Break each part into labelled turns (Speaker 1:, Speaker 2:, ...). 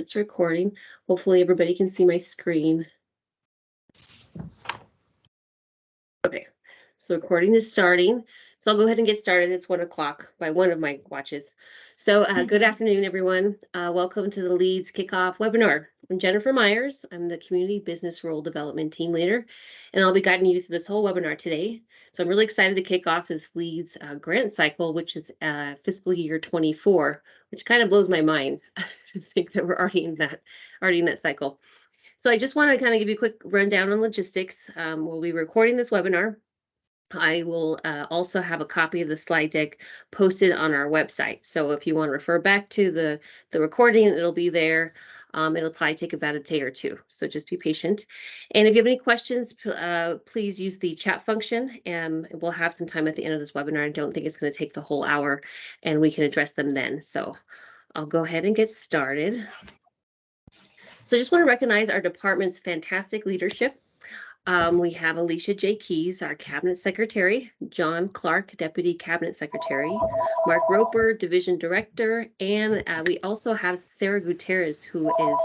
Speaker 1: It's recording. Hopefully everybody can see my screen. Okay, so recording is starting. So I'll go ahead and get started. It's 1 o'clock by one of my watches. So good afternoon, everyone. Welcome to the Leads Kickoff webinar. I'm Jennifer Myers. I'm the Community Business Role Development Team Leader, and I'll be guiding you through this whole webinar today. So I'm really excited to kick off this Leads grant cycle, which is fiscal year 24, which kind of blows my mind to think that we're already in that cycle. So I just want to kind of give you a quick rundown on logistics. We'll be recording this webinar. I will also have a copy of the slide deck posted on our website. So if you want to refer back to the recording, it'll be there. It'll probably take about a day or two. So just be patient. And if you have any questions, please use the chat function, and we'll have some time at the end of this webinar. I don't think it's going to take the whole hour, and we can address them then. So I'll go ahead and get started. So I just want to recognize our department's fantastic leadership. We have Alicia J. Keys, our Cabinet Secretary, John Clark, Deputy Cabinet Secretary, Mark Roper, Division Director, and we also have Sarah Gutierrez, who is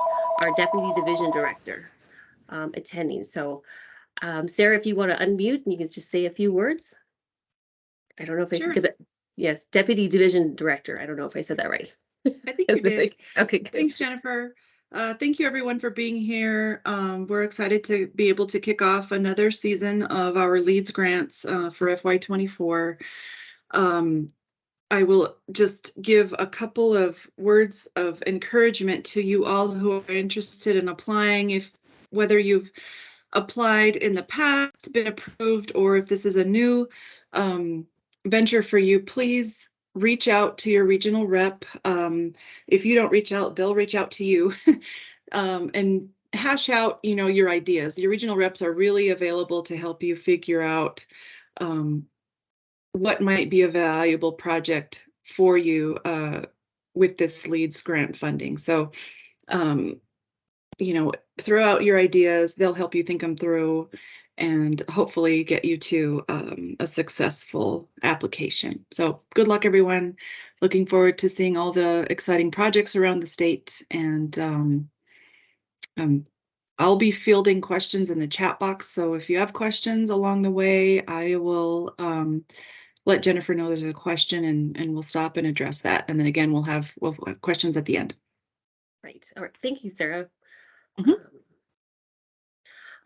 Speaker 1: our Deputy Division Director, attending. So Sarah, if you want to unmute, you can just say a few words. I don't know if
Speaker 2: Sure.
Speaker 1: Yes, Deputy Division Director. I don't know if I said that right.
Speaker 2: I think you did.
Speaker 1: Okay, good.
Speaker 2: Thanks, Jennifer. Thank you, everyone, for being here. We're excited to be able to kick off another season of our Leads grants for FY24. I will just give a couple of words of encouragement to you all who are interested in applying. Whether you've applied in the past, been approved, or if this is a new venture for you, please reach out to your regional rep. If you don't reach out, they'll reach out to you and hash out, your ideas. Your regional reps are really available to help you figure out what might be a valuable project for you with this Leads grant funding. So, throw out your ideas. They'll help you think them through and hopefully get you to a successful application. So good luck, everyone. Looking forward to seeing all the exciting projects around the state. And I'll be fielding questions in the chat box. So if you have questions along the way, I will let Jennifer know there's a question, and we'll stop and address that. And then again, we'll have questions at the end.
Speaker 1: Right. All right. Thank you, Sarah.
Speaker 2: Mm-hmm.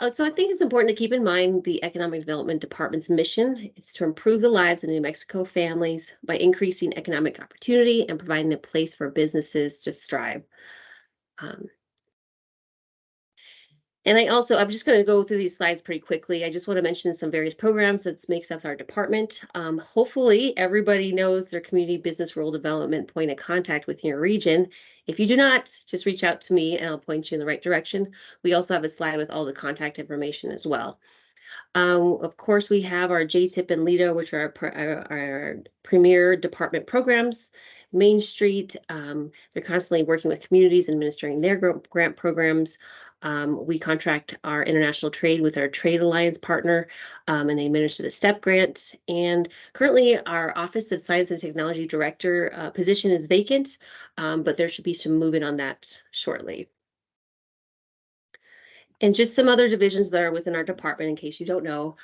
Speaker 1: So I think it's important to keep in mind the Economic Development Department's mission is to improve the lives of New Mexico families by increasing economic opportunity and providing a place for businesses to thrive. And I'm just going to go through these slides pretty quickly. I just want to mention some various programs that makes up our department. Hopefully everybody knows their community business role development point of contact within your region. If you do not, just reach out to me and I'll point you in the right direction. We also have a slide with all the contact information as well. Of course, we have our JTIP and LIDO, which are our premier department programs. Main Street, they're constantly working with communities, administering their grant programs. We contract our international trade with our Trade Alliance partner, and they administer the STEP grant. And currently, our Office of Science and Technology Director position is vacant, but there should be some movement on that shortly. And just some other divisions that are within our department, in case you don't know,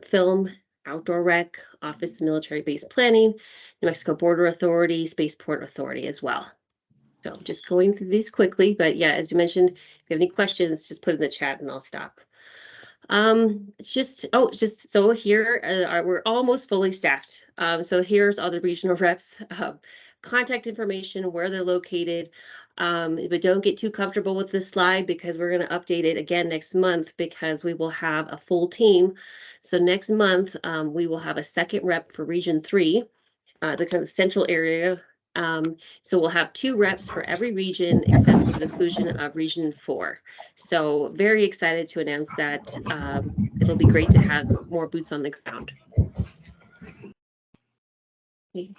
Speaker 1: film, outdoor rec, Office of Military Base Planning, New Mexico Border Authority, Spaceport Authority as well. So just going through these quickly, but yeah, as you mentioned, if you have any questions, just put in the chat and I'll stop. So here we're almost fully staffed. So here's all the regional reps, contact information, where they're located. But don't get too comfortable with this slide because we're going to update it again next month because we will have a full team. So next month, we will have a second rep for Region 3, the kind of central area. So we'll have 2 reps for every region except for the exclusion of Region 4. So very excited to announce that. It'll be great to have more boots on the ground. Okay.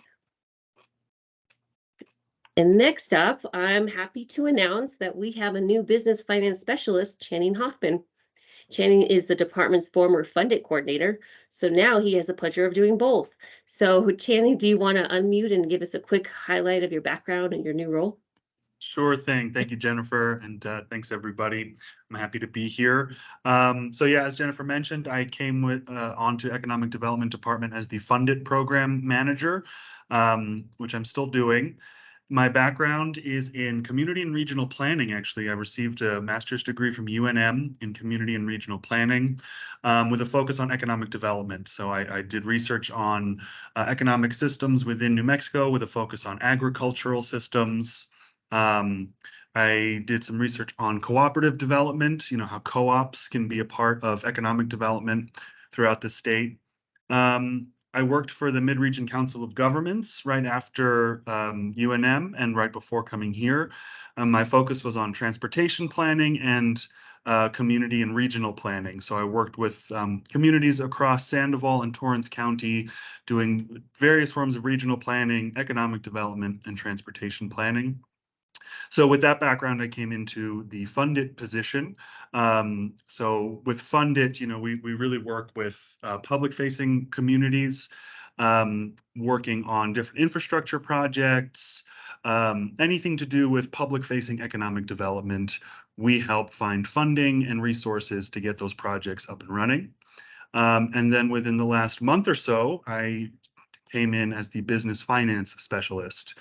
Speaker 1: And next up, I'm happy to announce that we have a new business finance specialist, Channing Hoffman. Channing is the department's former funded coordinator, so now he has the pleasure of doing both. So Channing, do you want to unmute and give us a quick highlight of your background and your new role?
Speaker 3: Sure thing. Thank you, Jennifer, and thanks everybody. I'm happy to be here. So yeah, as Jennifer mentioned, I came onto Economic Development Department as the Funded Program Manager, which I'm still doing. My background is in community and regional planning. Actually, I received a master's degree from UNM in community and regional planning, with a focus on economic development. So I did research on economic systems within New Mexico with a focus on agricultural systems. I did some research on cooperative development, how co-ops can be a part of economic development throughout the state. I worked for the Mid-Region Council of Governments right after UNM and right before coming here. My focus was on transportation planning and community and regional planning. So I worked with communities across Sandoval and Torrance County doing various forms of regional planning, economic development, and transportation planning. So with that background, I came into the Fundit position. So with Fundit, we really work with public-facing communities, working on different infrastructure projects, anything to do with public-facing economic development. We help find funding and resources to get those projects up and running. And then within the last month or so, I came in as the business finance specialist.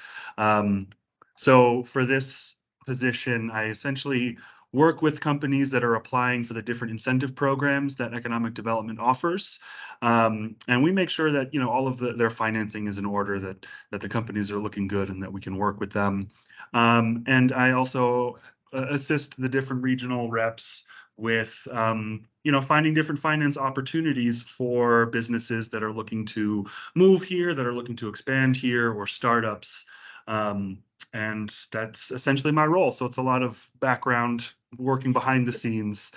Speaker 3: So for this position, I essentially work with companies that are applying for the different incentive programs that economic development offers. And we make sure that, all of their financing is in order, that the companies are looking good and that we can work with them. And I also assist the different regional reps with, finding different finance opportunities for businesses that are looking to move here, that are looking to expand here, or startups. And that's essentially my role. So it's a lot of background working behind the scenes,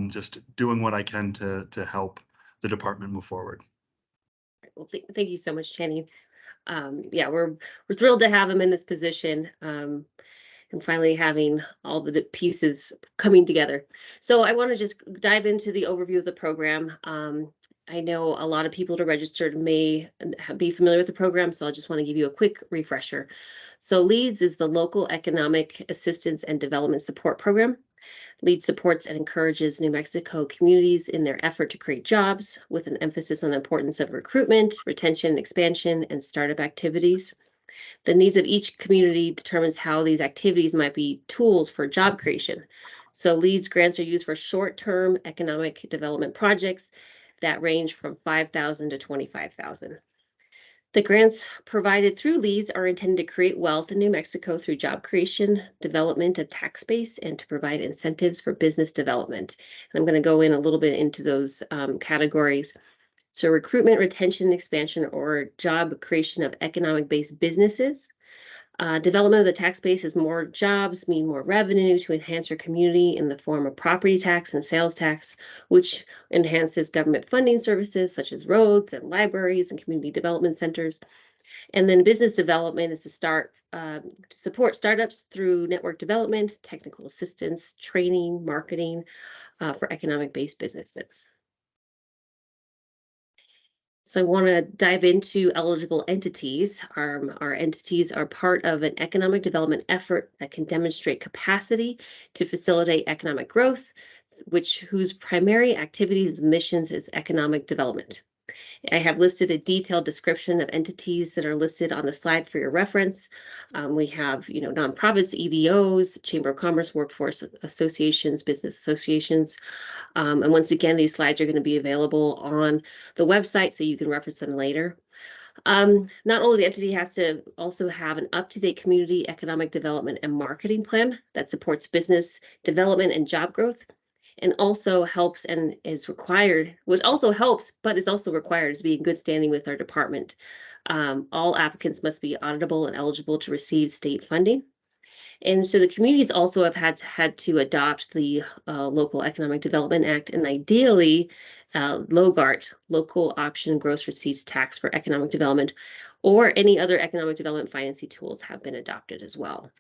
Speaker 3: just doing what I can to help the department move forward.
Speaker 1: Well, thank you so much, Channing. Yeah, we're thrilled to have him in this position. And finally having all the pieces coming together. So I want to just dive into the overview of the program. I know a lot of people that are registered may be familiar with the program, so I just want to give you a quick refresher. So LEADS is the Local Economic Assistance and Development Support Program. LEADS supports and encourages New Mexico communities in their effort to create jobs, with an emphasis on the importance of recruitment, retention, expansion, and startup activities. The needs of each community determines how these activities might be tools for job creation. So LEADS grants are used for short-term economic development projects that range from $5,000 to $25,000. The grants provided through LEADS are intended to create wealth in New Mexico through job creation, development of tax base, and to provide incentives for business development. And I'm going to go in a little bit into those categories. So recruitment, retention, expansion, or job creation of economic-based businesses. Development of the tax base is more jobs, mean more revenue to enhance your community in the form of property tax and sales tax, which enhances government funding services such as roads and libraries and community development centers. And then business development is to support startups through network development, technical assistance, training, marketing for economic-based businesses. So I want to dive into eligible entities. Our entities are part of an economic development effort that can demonstrate capacity to facilitate economic growth, whose primary activities and missions is economic development. I have listed a detailed description of entities that are listed on the slide for your reference. We have, nonprofits, EDOs, Chamber of Commerce, workforce associations, business associations. And once again, these slides are going to be available on the website, so you can reference them later. Not only the entity has to also have an up-to-date community economic development and marketing plan that supports business development and job growth, and also helps and is required, which also helps, but is also required to be in good standing with our department. All applicants must be auditable and eligible to receive state funding. And so the communities also have had to adopt the Local Economic Development Act, and ideally LOGART, Local Option Gross Receipts Tax for Economic Development, or any other economic development financing tools have been adopted as well.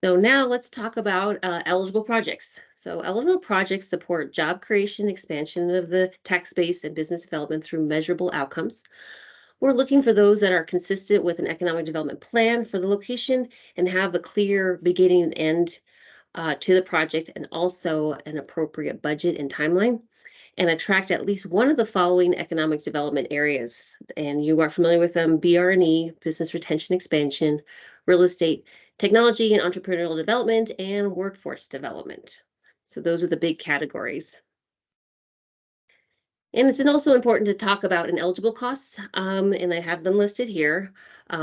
Speaker 1: So now let's talk about eligible projects. So eligible projects support job creation, expansion of the tax base, and business development through measurable outcomes. We're looking for those that are consistent with an economic development plan for the location and have a clear beginning and end to the project, and also an appropriate budget and timeline, and attract at least one of the following economic development areas. And you are familiar with them: BR&E, business retention expansion, real estate, technology and entrepreneurial development, and workforce development. So those are the big categories. And it's also important to talk about ineligible costs, and I have them listed here.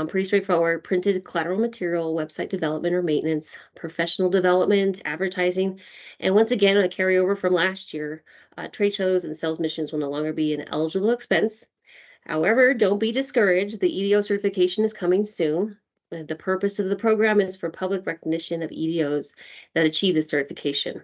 Speaker 1: Pretty straightforward: printed collateral material, website development or maintenance, professional development, advertising. And once again, a carryover from last year, trade shows and sales missions will no longer be an eligible expense. However, don't be discouraged. The EDO certification is coming soon. The purpose of the program is for public recognition of EDOs that achieve this certification.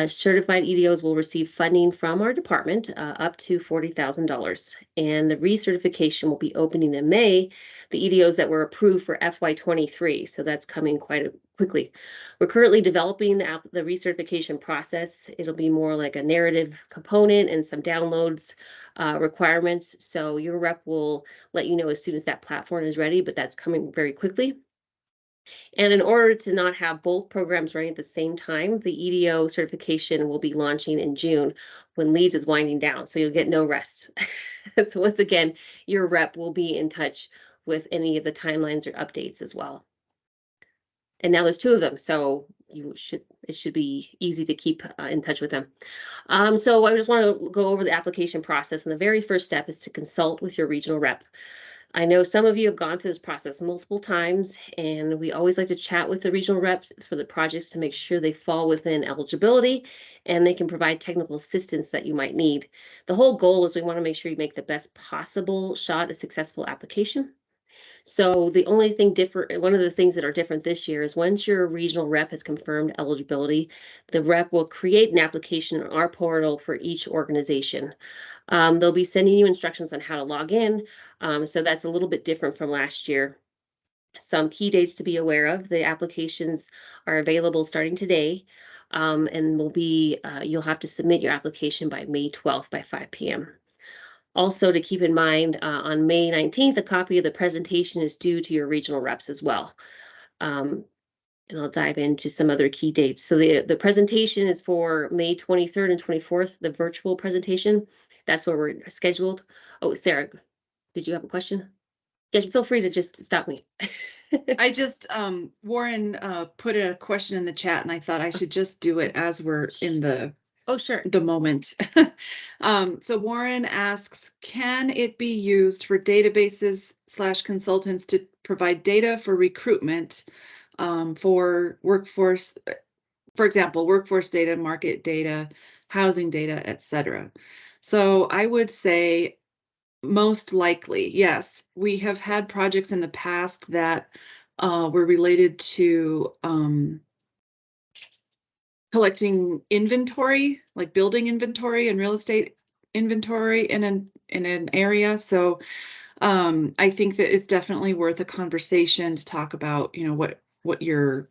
Speaker 1: Certified EDOs will receive funding from our department up to $40,000. And the recertification will be opening in May, the EDOs that were approved for FY23. So that's coming quite quickly. We're currently developing the recertification process. It'll be more like a narrative component and some downloads requirements. So your rep will let you know as soon as that platform is ready, but that's coming very quickly. And in order to not have both programs running at the same time, the EDO certification will be launching in June when Leads is winding down. So you'll get no rest. So once again, your rep will be in touch with any of the timelines or updates as well. And now there's two of them, so it should be easy to keep in touch with them. So I just want to go over the application process. And the very first step is to consult with your regional rep. I know some of you have gone through this process multiple times, and we always like to chat with the regional reps for the projects to make sure they fall within eligibility and they can provide technical assistance that you might need. The whole goal is we want to make sure you make the best possible shot at successful application. So the only thing different, one of the things that are different this year is once your regional rep has confirmed eligibility, the rep will create an application on our portal for each organization. They'll be sending you instructions on how to log in. So that's a little bit different from last year. Some key dates to be aware of: the applications are available starting today, and you'll have to submit your application by May 12th by 5 p.m. Also, to keep in mind, on May 19th, a copy of the presentation is due to your regional reps as well. And I'll dive into some other key dates. So the presentation is for May 23rd and 24th, the virtual presentation. That's where we're scheduled. Oh, Sarah, did you have a question? Yes, feel free to just stop me.
Speaker 2: I just, Warren put a question in the chat, and I thought I should just do it as we're in the
Speaker 1: Oh, sure.
Speaker 2: moment. So Warren asks, can it be used for databases / consultants to provide data for recruitment for workforce, for example, workforce data, market data, housing data, etc.? So I would say most likely, yes. We have had projects in the past that were related to collecting inventory, like building inventory and real estate inventory in an area. So I think that it's definitely worth a conversation to talk about, what your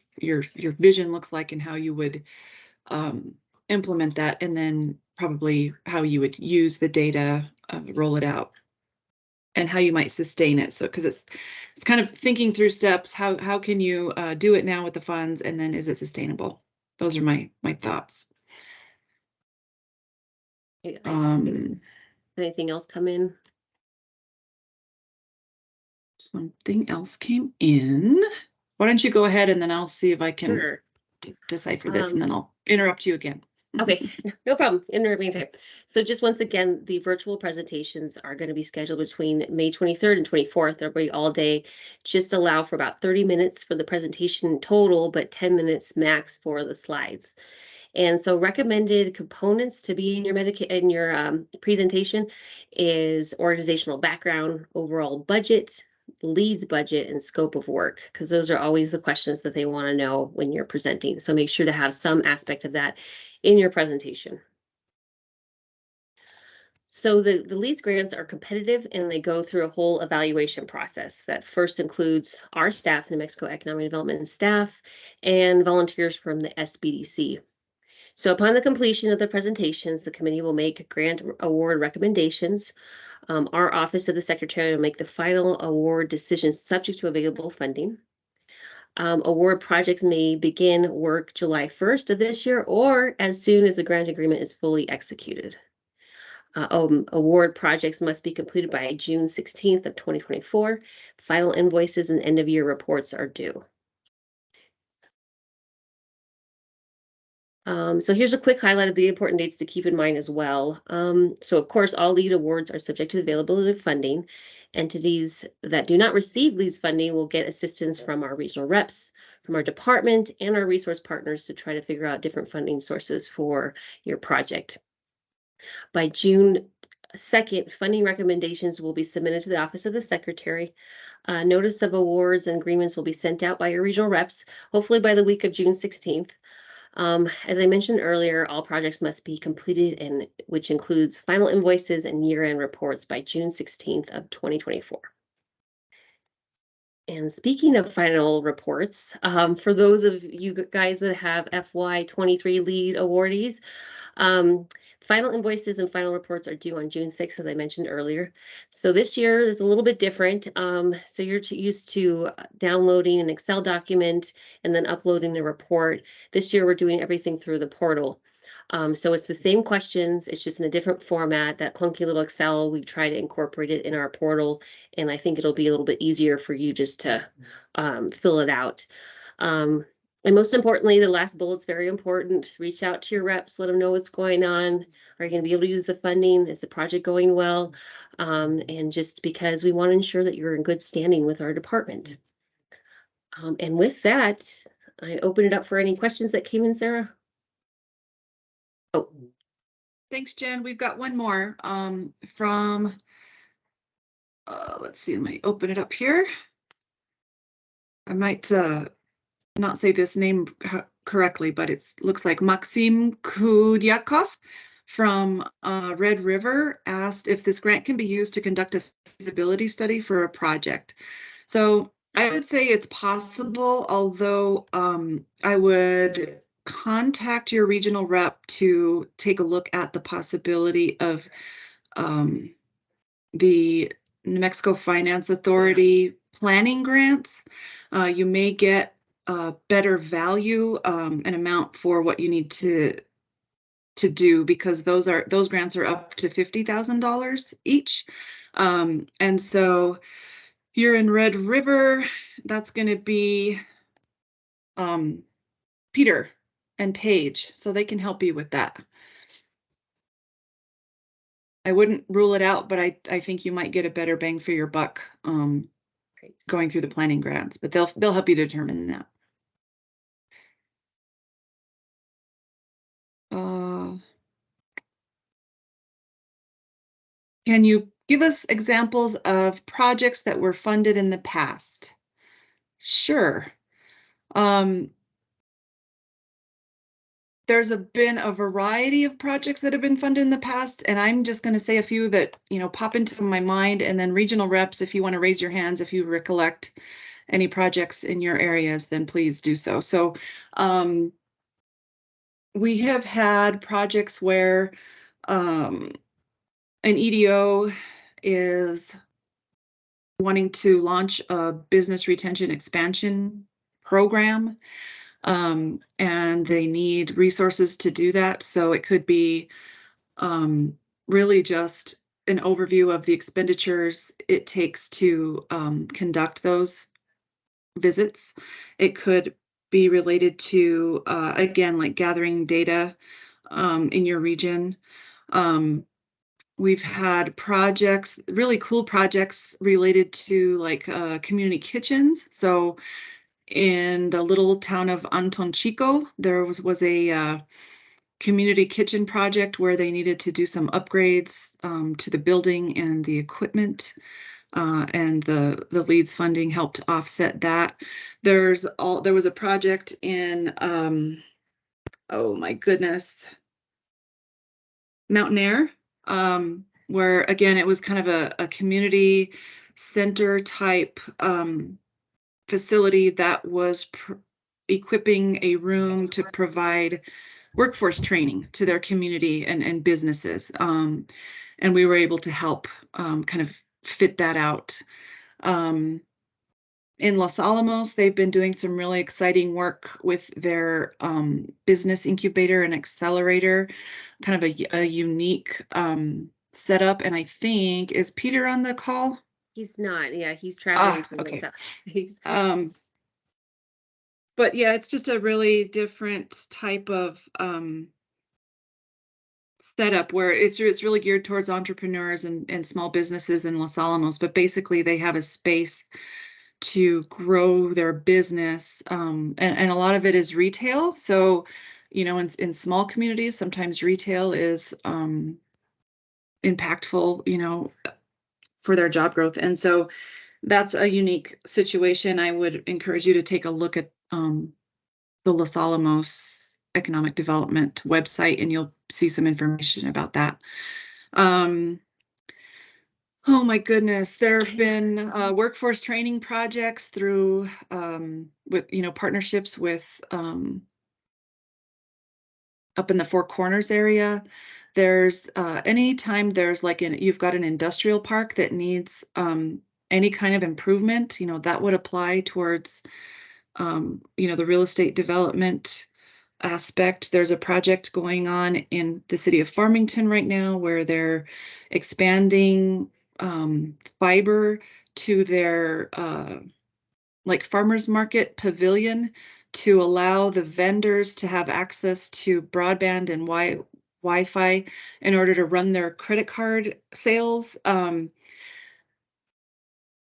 Speaker 2: vision looks like and how you would implement that, and then probably how you would use the data, roll it out, and how you might sustain it. So, because it's kind of thinking through steps. How can you do it now with the funds, and then is it sustainable? Those are my thoughts.
Speaker 1: Anything else come in?
Speaker 2: Something else came in. Why don't you go ahead, and then I'll see if I can
Speaker 1: Sure.
Speaker 2: decipher this, and then I'll interrupt you again.
Speaker 1: Okay, no problem. Interrupting time. So just once again, the virtual presentations are going to be scheduled between May 23rd and 24th. They'll be all day. Just allow for about 30 minutes for the presentation total, but 10 minutes max for the slides. And so recommended components to be in your presentation is organizational background, overall budget, leads budget, and scope of work, because those are always the questions that they want to know when you're presenting. So make sure to have some aspect of that in your presentation. So the leads grants are competitive, and they go through a whole evaluation process that first includes our staff, New Mexico Economic Development staff, and volunteers from the SBDC. So upon the completion of the presentations, the committee will make grant award recommendations. Our Office of the Secretary will make the final award decision subject to available funding. Award projects may begin work July 1st of this year or as soon as the grant agreement is fully executed. Award projects must be completed by June 16th of 2024. Final invoices and end of year reports are due. So here's a quick highlight of the important dates to keep in mind as well. So of course, all LEED awards are subject to the availability of funding. Entities that do not receive LEED funding will get assistance from our regional reps, from our department, and our resource partners to try to figure out different funding sources for your project. By June 2nd, funding recommendations will be submitted to the Office of the Secretary. Notice of awards and agreements will be sent out by your regional reps, hopefully by the week of June 16th. As I mentioned earlier, all projects must be completed, and which includes final invoices and year-end reports by June 16th of 2024. And speaking of final reports, for those of you guys that have FY23 LEED awardees, final invoices and final reports are due on June 6th, as I mentioned earlier. So this year is a little bit different. So you're used to downloading an Excel document and then uploading the report. This year we're doing everything through the portal. So it's the same questions, it's just in a different format. That clunky little Excel, we try to incorporate it in our portal, and I think it'll be a little bit easier for you just to fill it out. And most importantly, the last bullet's very important. Reach out to your reps, let them know what's going on. Are you going to be able to use the funding? Is the project going well? And just because we want to ensure that you're in good standing with our department. And with that, I open it up for any questions that came in, Sarah. Oh,
Speaker 2: Thanks, Jen. We've got one more from, let's see, let me open it up here. I might not say this name correctly, but it looks like Maxim Kudyakov from Red River asked if this grant can be used to conduct a feasibility study for a project. So I would say it's possible, although I would contact your regional rep to take a look at the possibility of the New Mexico Finance Authority planning grants. You may get a better value, an amount for what you need to do, because those grants are up to $50,000 each. And so you're in Red River, that's going to be Peter and Paige, so they can help you with that. I wouldn't rule it out, but I think you might get a better bang for your buck going through the planning grants, but they'll help you determine that. Can you give us examples of projects that were funded in the past? Sure. There's been a variety of projects that have been funded in the past, and I'm just going to say a few that, pop into my mind, and then regional reps, if you want to raise your hands, if you recollect any projects in your areas, then please do so. So we have had projects where an EDO is wanting to launch a business retention expansion program, and they need resources to do that. So it could be really just an overview of the expenditures it takes to conduct those visits. It could be related to, again, like gathering data in your region. We've had projects, really cool projects related to like community kitchens. So in the little town of Anton Chico, there was a community kitchen project where they needed to do some upgrades to the building and the equipment, and the LEEDS funding helped offset that. There was a project in oh my goodness, Mountain Air, where again it was kind of a community center type facility that was equipping a room to provide workforce training to their community and businesses. And we were able to help kind of fit that out. In Los Alamos, they've been doing some really exciting work with their business incubator and accelerator, kind of a unique setup. And I think, is Peter on the call?
Speaker 1: He's not. Yeah, he's traveling to
Speaker 2: Okay.
Speaker 1: He's
Speaker 2: But yeah, it's just a really different type of setup where it's really geared towards entrepreneurs and small businesses in Los Alamos. But basically, they have a space to grow their business, and a lot of it is retail. So, you know, in small communities, sometimes retail is impactful, you know, for their job growth. And so that's a unique situation. I would encourage you to take a look at the Los Alamos Economic Development website, and you'll see some information about that. Oh my goodness, there have been workforce training projects through with, you know, partnerships with up in the Four Corners area. There's anytime there's like you've got an industrial park that needs any kind of improvement, you know, that would apply towards you know, the real estate development aspect. There's a project going on in the city of Farmington right now where they're expanding fiber to their like farmers market pavilion to allow the vendors to have access to broadband and Wi-Fi in order to run their credit card sales.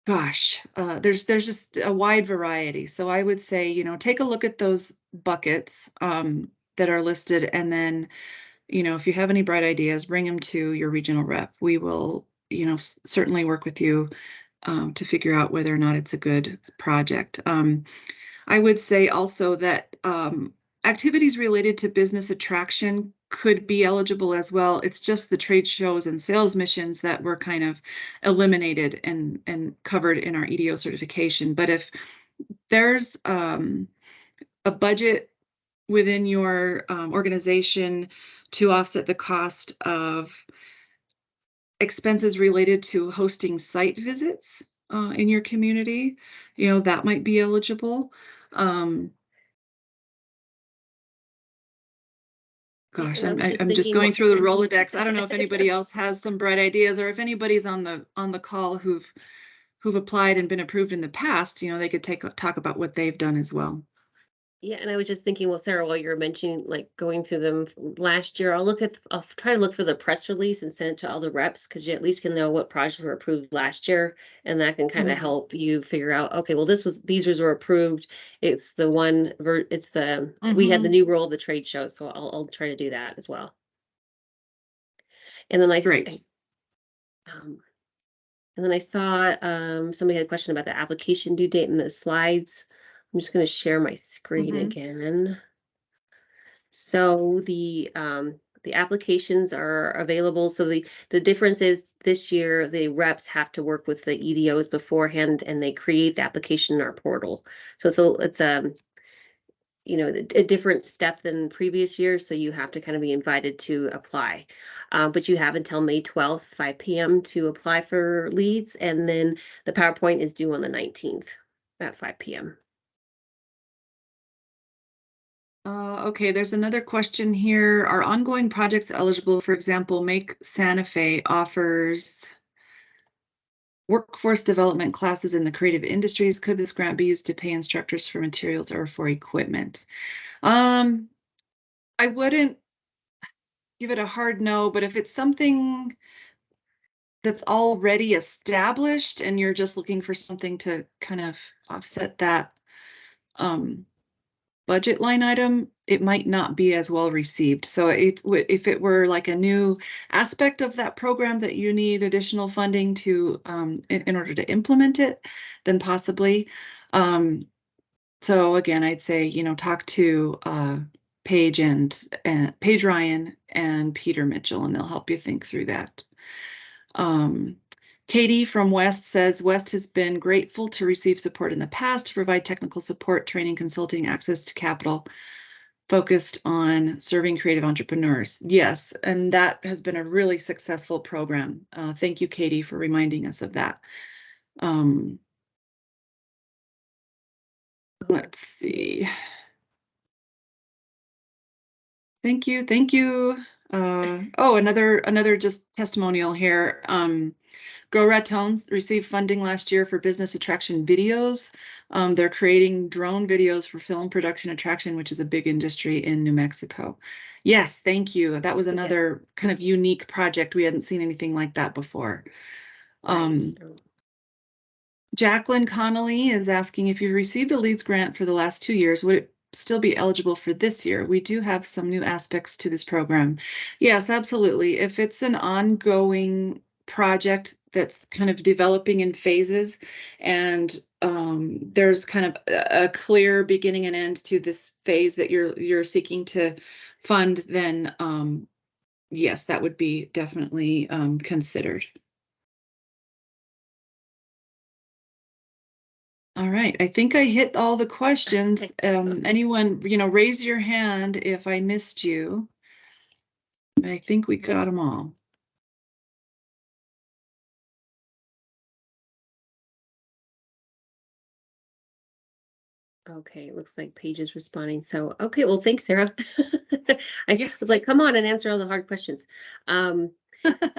Speaker 2: Gosh, there's just a wide variety. So I would say, you know, take a look at those buckets that are listed, and then, you know, if you have any bright ideas, bring them to your regional rep. We will, you know, certainly work with you to figure out whether or not it's a good project. I would say also that activities related to business attraction could be eligible as well. It's just the trade shows and sales missions that were kind of eliminated and covered in our EDO certification. But if there's a budget within your organization to offset the cost of expenses related to hosting site visits in your community, you know, that might be eligible. Gosh,
Speaker 1: and I was just
Speaker 2: I'm just
Speaker 1: thinking
Speaker 2: going
Speaker 1: more.
Speaker 2: through the Rolodex. I don't know if anybody else has some bright ideas, or if anybody's on the call who've applied and been approved in the past, you know, they could talk about what they've done as well.
Speaker 1: Yeah, and I was just thinking, well, Sarah, while you were mentioning like going through them last year, I'll try to look for the press release and send it to all the reps, because you at least can know what projects were approved last year, and that can kind of help you figure out, okay, well, these were approved. It's the one it's the we had the new rule of the trade show, so I'll try to do that as well. And then
Speaker 2: Great.
Speaker 1: And then I saw somebody had a question about the application due date in the slides. I'm just going to share my screen again. So the applications are available. So the difference is this year the reps have to work with the EDOs beforehand, and they create the application in our portal. So it's you know, a different step than previous years. So you have to kind of be invited to apply. But you have until May 12th, 5 p.m. to apply for leads. And then the PowerPoint is due on the 19th at 5 p.m.
Speaker 2: Okay, there's another question here. Are ongoing projects eligible? For example, Make Santa Fe offers workforce development classes in the creative industries. Could this grant be used to pay instructors for materials or for equipment? I wouldn't give it a hard no, but if it's something that's already established and you're just looking for something to kind of offset that budget line item, it might not be as well received. So if it were like a new aspect of that program that you need additional funding to in order to implement it, then possibly. So again, I'd say, you know, talk to Paige and Paige Ryan and Peter Mitchell, and they'll help you think through that. Katie from West says, West has been grateful to receive support in the past to provide technical support, training, consulting, access to capital focused on serving creative entrepreneurs. Yes, and that has been a really successful program. Thank you, Katie, for reminding us of that. Let's see. Thank you, thank you. Oh, another just testimonial here. Grow Ratones received funding last year for business attraction videos. They're creating drone videos for film production attraction, which is a big industry in New Mexico. Yes, thank you. That was another kind of unique project. We hadn't seen anything like that before. Jacqueline Connolly is asking if you received a LEADS grant for the last 2 years, would it still be eligible for this year? We do have some new aspects to this program. Yes, absolutely. If it's an ongoing project that's kind of developing in phases and there's kind of a clear beginning and end to this phase that you're seeking to fund, then yes, that would be definitely considered. All right, I think I hit all the questions. Anyone, raise your hand if I missed you. I think we got them all.
Speaker 1: Okay, it looks like Paige is responding. So, okay, well, thanks, Sarah. I
Speaker 2: Yes.
Speaker 1: was like, come on and answer all the hard questions.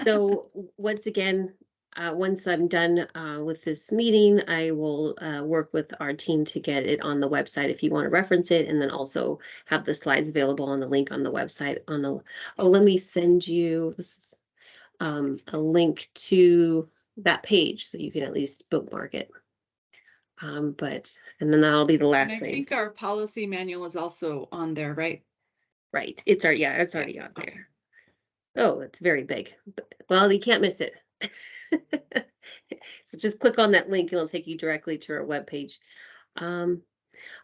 Speaker 1: So once again, once I'm done with this meeting, I will work with our team to get it on the website if you want to reference it, and then also have the slides available on the link on the website. Let me send you a link to that page so you can at least bookmark it. And then that'll be the last
Speaker 2: And I
Speaker 1: thing.
Speaker 2: think our policy manual is also on there, right?
Speaker 1: Right. It's already on there. Okay. Oh, it's very big. Well, you can't miss it. So just click on that link, it'll take you directly to our webpage.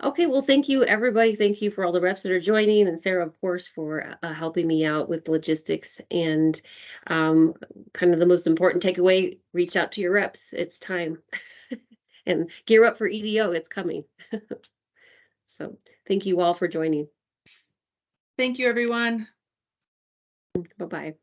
Speaker 1: Okay, well, thank you, everybody. Thank you for all the reps that are joining, and Sarah, of course, for helping me out with logistics. And kind of the most important takeaway, reach out to your reps. It's time. And gear up for EDO. It's coming. So thank you all for joining.
Speaker 2: Thank you, everyone.
Speaker 1: Bye-bye.